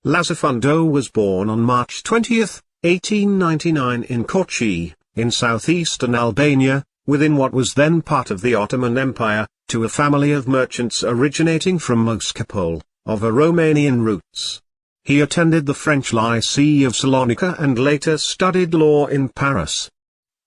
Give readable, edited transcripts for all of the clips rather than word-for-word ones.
Llazar Fundo was born on March 20, 1899 in Korçë, in southeastern Albania, within what was then part of the Ottoman Empire, to a family of merchants originating from Moskopole, of a Romanian roots. He attended the French Lycée of Salonika and later studied law in Paris.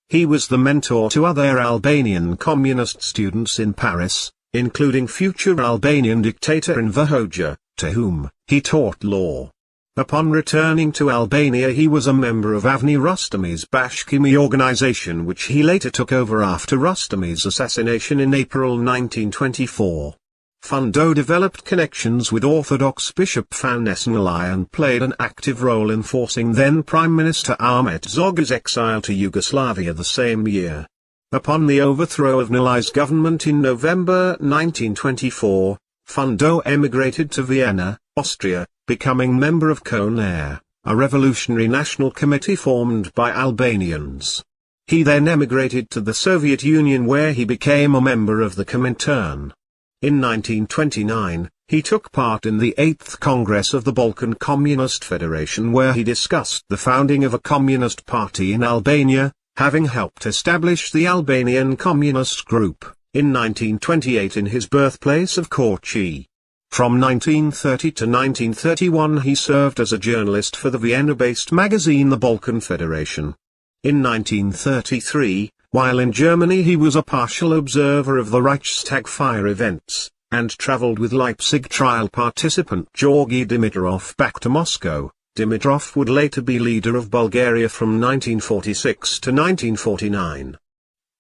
He was the mentor to other Albanian Communist students in Paris, including future Albanian dictator Enver Hoxha, to whom he taught law. Upon returning to Albania he was a member of Avni Rustami's Bashkimi organization, which he later took over after Rustami's assassination in April 1924. Fundo developed connections with Orthodox Bishop Fanestan Ali and played an active role in forcing then Prime Minister Ahmet Zog's exile to Yugoslavia the same year. Upon the overthrow of Ali's government in November 1924, Fundo emigrated to Vienna, Austria, becoming member of KONER, a revolutionary national committee formed by Albanians. He then emigrated to the Soviet Union, where he became a member of the Comintern. In 1929, he took part in the 8th Congress of the Balkan Communist Federation, where he discussed the founding of a communist party in Albania, having helped establish the Albanian Communist Group, in 1928 in his birthplace of Korçë. From 1930 to 1931 he served as a journalist for the Vienna-based magazine The Balkan Federation. In 1933, while in Germany he was a partial observer of the Reichstag fire events, and traveled with Leipzig trial participant Georgy Dimitrov back to Moscow. Dimitrov would later be leader of Bulgaria from 1946 to 1949.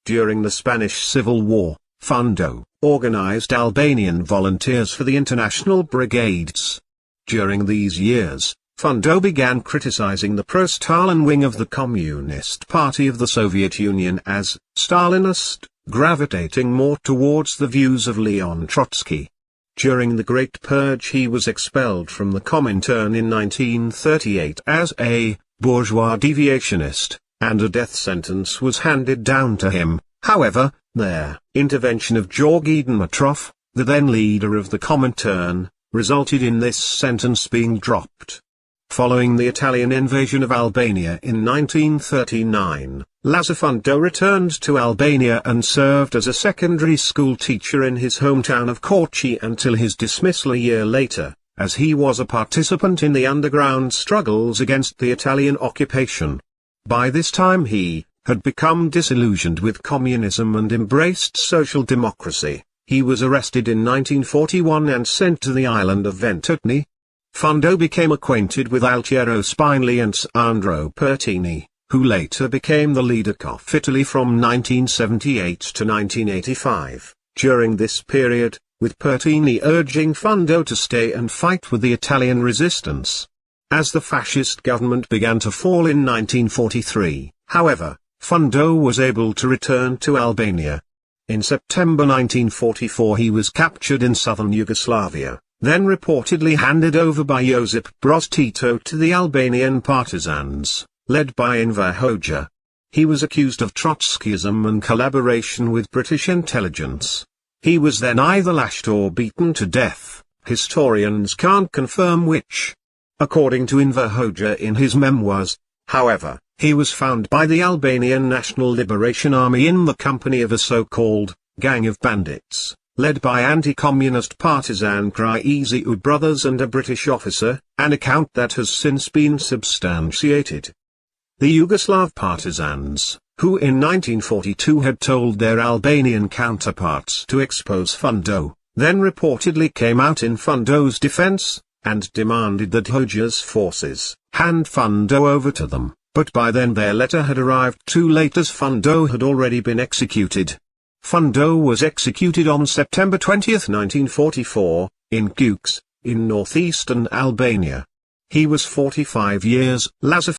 During the Spanish Civil War, Fundo organized Albanian volunteers for the international brigades. During these years, Fundo began criticizing the pro-Stalin wing of the Communist Party of the Soviet Union as Stalinist, gravitating more towards the views of Leon Trotsky. During the Great Purge he was expelled from the Comintern in 1938 as a bourgeois deviationist, and a death sentence was handed down to him. However, the intervention of Georgy Dimitrov, the then leader of the Comintern, resulted in this sentence being dropped. Following the Italian invasion of Albania in 1939, Llazar Fundo returned to Albania and served as a secondary school teacher in his hometown of Korçë until his dismissal a year later, as he was a participant in the underground struggles against the Italian occupation. By this time he had become disillusioned with communism and embraced social democracy. He was arrested in 1941 and sent to the island of Ventotene. Fundo became acquainted with Altiero Spinelli and Sandro Pertini, who later became the leader of Italy from 1978 to 1985. During this period, with Pertini urging Fundo to stay and fight with the Italian resistance. As the fascist government began to fall in 1943, however, Fundo was able to return to Albania. In September 1944 he was captured in southern Yugoslavia, then reportedly handed over by Josip Broz Tito to the Albanian partisans, led by Enver Hoxha. He was accused of Trotskyism and collaboration with British intelligence. He was then either lashed or beaten to death. Historians can't confirm which. According to Enver Hoxha in his memoirs, however, he was found by the Albanian National Liberation Army in the company of a so-called gang of bandits, led by anti-communist partisan Kryeziu brothers and a British officer, an account that has since been substantiated. The Yugoslav partisans, who in 1942 had told their Albanian counterparts to expose Fundo, then reportedly came out in Fundo's defense, and demanded that Hoxha's forces hand Fundo over to them, but by then their letter had arrived too late as Fundo had already been executed. Fundo was executed on September 20, 1944, in Kukës, in northeastern Albania. He was 45 years. Llazar